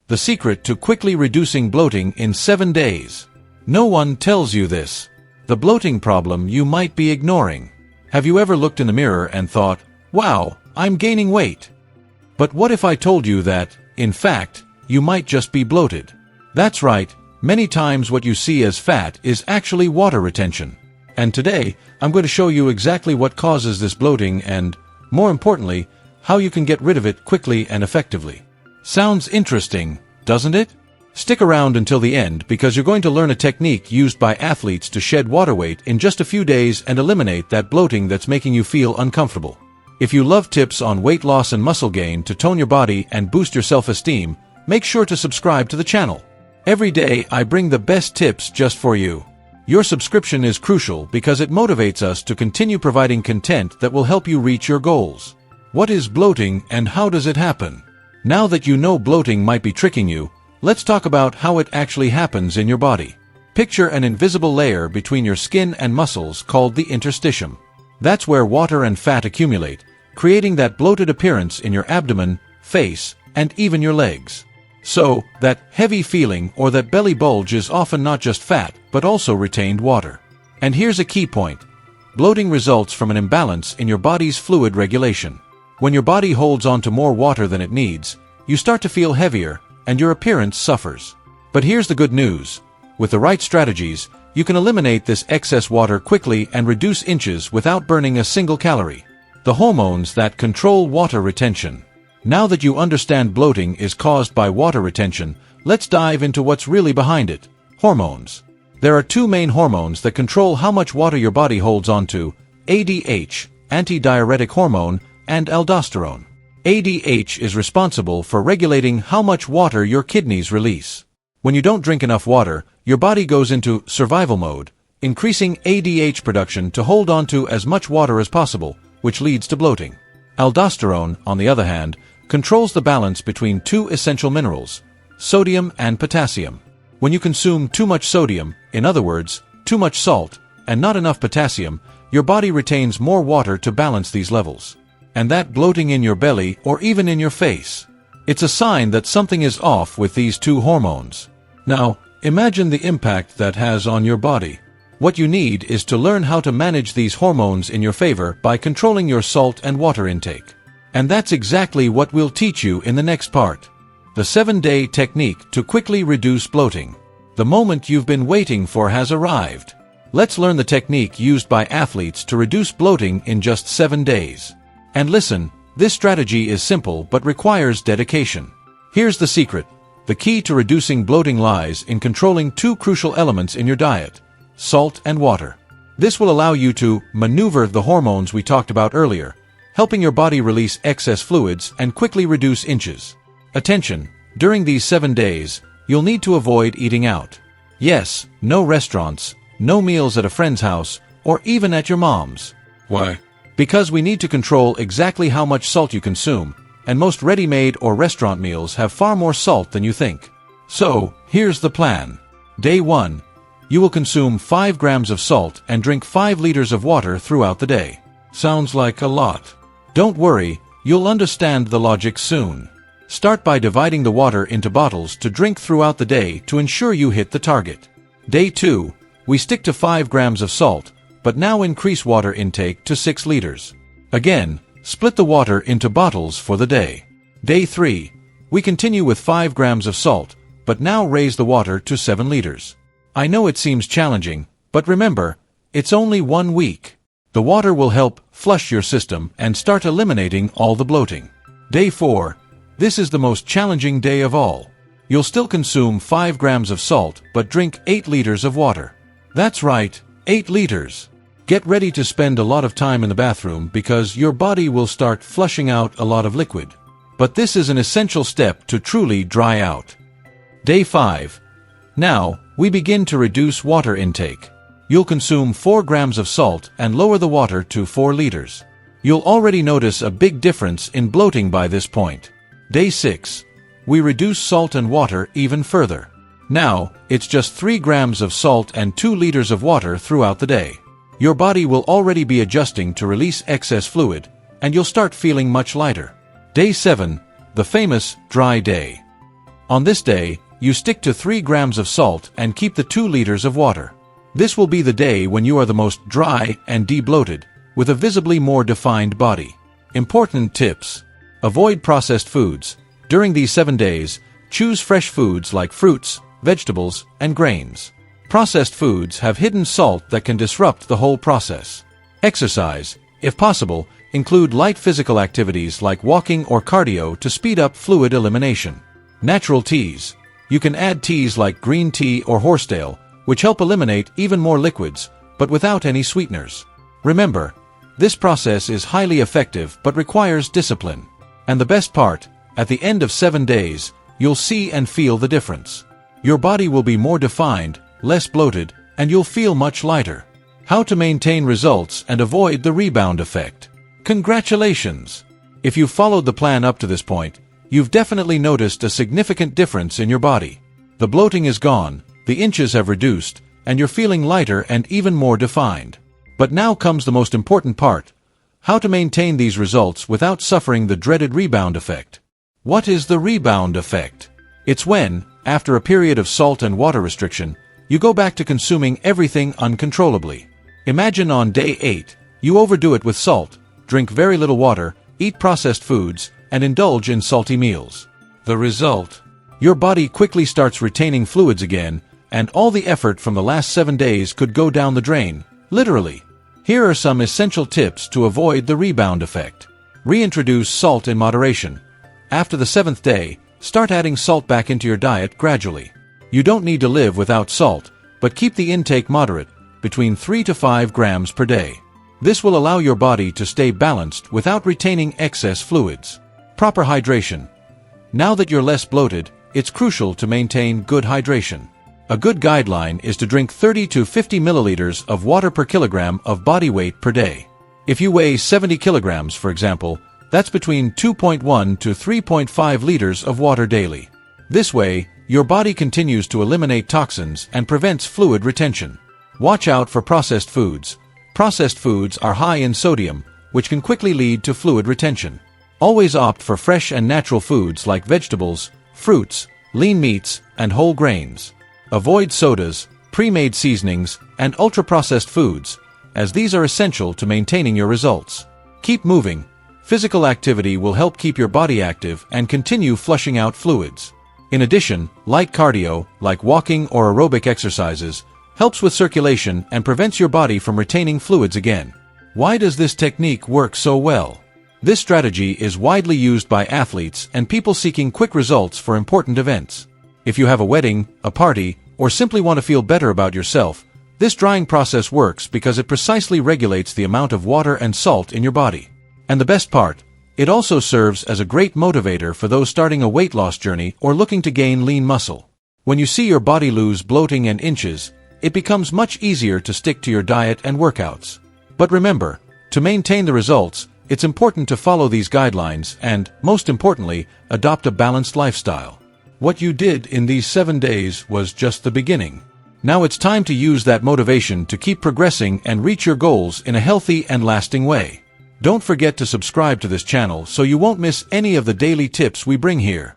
The secret to quickly reducing bloating in 7 days. No one tells you this. The bloating problem you might be ignoring. Have you ever looked in the mirror and thought, wow, I'm gaining weight? But what if I told you that, in fact, you might just be bloated? That's right, many times what you see as fat is actually water retention. And today, I'm going to show you exactly what causes this bloating and, more importantly, how you can get rid of it quickly and effectively. Sounds interesting, doesn't it? Stick around until the end because you're going to learn a technique used by athletes to shed water weight in just a few days and eliminate that bloating that's making you feel uncomfortable. If you love tips on weight loss and muscle gain to tone your body and boost your self-esteem, make sure to subscribe to the channel. Every day I bring the best tips just for you. Your subscription is crucial because it motivates us to continue providing content that will help you reach your goals. What is bloating and how does it happen? Now that you know bloating might be tricking you, let's talk about how it actually happens in your body. Picture an invisible layer between your skin and muscles called the interstitium. That's where water and fat accumulate, creating that bloated appearance in your abdomen, face, and even your legs. So, that heavy feeling or that belly bulge is often not just fat, but also retained water. And here's a key point. Bloating results from an imbalance in your body's fluid regulation. When your body holds on to more water than it needs, you start to feel heavier, and your appearance suffers. But here's the good news. With the right strategies, you can eliminate this excess water quickly and reduce inches without burning a single calorie. The hormones that control water retention. Now that you understand bloating is caused by water retention, let's dive into what's really behind it. Hormones. There are two main hormones that control how much water your body holds onto: ADH, antidiuretic hormone, and aldosterone. ADH is responsible for regulating how much water your kidneys release. When you don't drink enough water, your body goes into survival mode, increasing ADH production to hold on to as much water as possible, which leads to bloating. Aldosterone, on the other hand, controls the balance between two essential minerals, sodium and potassium. When you consume too much sodium, in other words, too much salt, and not enough potassium, your body retains more water to balance these levels. And that bloating in your belly or even in your face. It's a sign that something is off with these two hormones. Now, imagine the impact that has on your body. What you need is to learn how to manage these hormones in your favor by controlling your salt and water intake. And that's exactly what we'll teach you in the next part. The 7-day technique to quickly reduce bloating. The moment you've been waiting for has arrived. Let's learn the technique used by athletes to reduce bloating in just 7 days. And listen, this strategy is simple but requires dedication. Here's the secret. The key to reducing bloating lies in controlling two crucial elements in your diet: salt and water. This will allow you to maneuver the hormones we talked about earlier, helping your body release excess fluids and quickly reduce inches. Attention! During these 7 days, you'll need to avoid eating out. Yes, no restaurants, no meals at a friend's house, or even at your mom's. Why? Because we need to control exactly how much salt you consume, and most ready-made or restaurant meals have far more salt than you think. So, here's the plan. Day 1. You will consume 5 grams of salt and drink 5 liters of water throughout the day. Sounds like a lot. Don't worry, you'll understand the logic soon. Start by dividing the water into bottles to drink throughout the day to ensure you hit the target. Day 2. We stick to 5 grams of salt, but now increase water intake to 6 liters. Again, split the water into bottles for the day. Day 3. We continue with 5 grams of salt, but now raise the water to 7 liters. I know it seems challenging, but remember, it's only 1 week. The water will help flush your system and start eliminating all the bloating. Day 4. This is the most challenging day of all. You'll still consume 5 grams of salt, but drink 8 liters of water. That's right, 8 liters. Get ready to spend a lot of time in the bathroom because your body will start flushing out a lot of liquid. But this is an essential step to truly dry out. Day 5. Now, we begin to reduce water intake. You'll consume 4 grams of salt and lower the water to 4 liters. You'll already notice a big difference in bloating by this point. Day 6. We reduce salt and water even further. Now, it's just 3 grams of salt and 2 liters of water throughout the day. Your body will already be adjusting to release excess fluid, and you'll start feeling much lighter. Day 7. The famous dry day. On this day, you stick to 3 grams of salt and keep the 2 liters of water. This will be the day when you are the most dry and de-bloated, with a visibly more defined body. Important tips. Avoid processed foods. During these 7 days, choose fresh foods like fruits, vegetables, and grains. Processed foods have hidden salt that can disrupt the whole process. Exercise. If possible, include light physical activities like walking or cardio to speed up fluid elimination. Natural teas. You can add teas like green tea or horsetail, which help eliminate even more liquids, but without any sweeteners. Remember, this process is highly effective but requires discipline. And the best part, at the end of 7 days, you'll see and feel the difference. Your body will be more defined, less bloated, and you'll feel much lighter. How to maintain results and avoid the rebound effect. Congratulations! If you've followed the plan up to this point, you've definitely noticed a significant difference in your body. The bloating is gone, the inches have reduced, and you're feeling lighter and even more defined. But now comes the most important part: how to maintain these results without suffering the dreaded rebound effect. What is the rebound effect? It's when, after a period of salt and water restriction, you go back to consuming everything uncontrollably. Imagine on day 8, you overdo it with salt, drink very little water, eat processed foods, and indulge in salty meals. The result? Your body quickly starts retaining fluids again, and all the effort from the last 7 days could go down the drain, literally. Here are some essential tips to avoid the rebound effect. Reintroduce salt in moderation. After the 7th day, start adding salt back into your diet gradually. You don't need to live without salt, but keep the intake moderate, between 3 to 5 grams per day. This will allow your body to stay balanced without retaining excess fluids. Proper hydration. Now that you're less bloated, it's crucial to maintain good hydration. A good guideline is to drink 30 to 50 milliliters of water per kilogram of body weight per day. If you weigh 70 kilograms, for example, that's between 2.1 to 3.5 liters of water daily. This way, your body continues to eliminate toxins and prevents fluid retention. Watch out for processed foods. Processed foods are high in sodium, which can quickly lead to fluid retention. Always opt for fresh and natural foods like vegetables, fruits, lean meats, and whole grains. Avoid sodas, pre-made seasonings, and ultra-processed foods, as these are essential to maintaining your results. Keep moving. Physical activity will help keep your body active and continue flushing out fluids. In addition, light cardio, like walking or aerobic exercises, helps with circulation and prevents your body from retaining fluids again. Why does this technique work so well? This strategy is widely used by athletes and people seeking quick results for important events. If you have a wedding, a party, or simply want to feel better about yourself, this drying process works because it precisely regulates the amount of water and salt in your body. And the best part, it also serves as a great motivator for those starting a weight loss journey or looking to gain lean muscle. When you see your body lose bloating and inches, it becomes much easier to stick to your diet and workouts. But remember, to maintain the results, it's important to follow these guidelines and, most importantly, adopt a balanced lifestyle. What you did in these 7 days was just the beginning. Now it's time to use that motivation to keep progressing and reach your goals in a healthy and lasting way. Don't forget to subscribe to this channel so you won't miss any of the daily tips we bring here.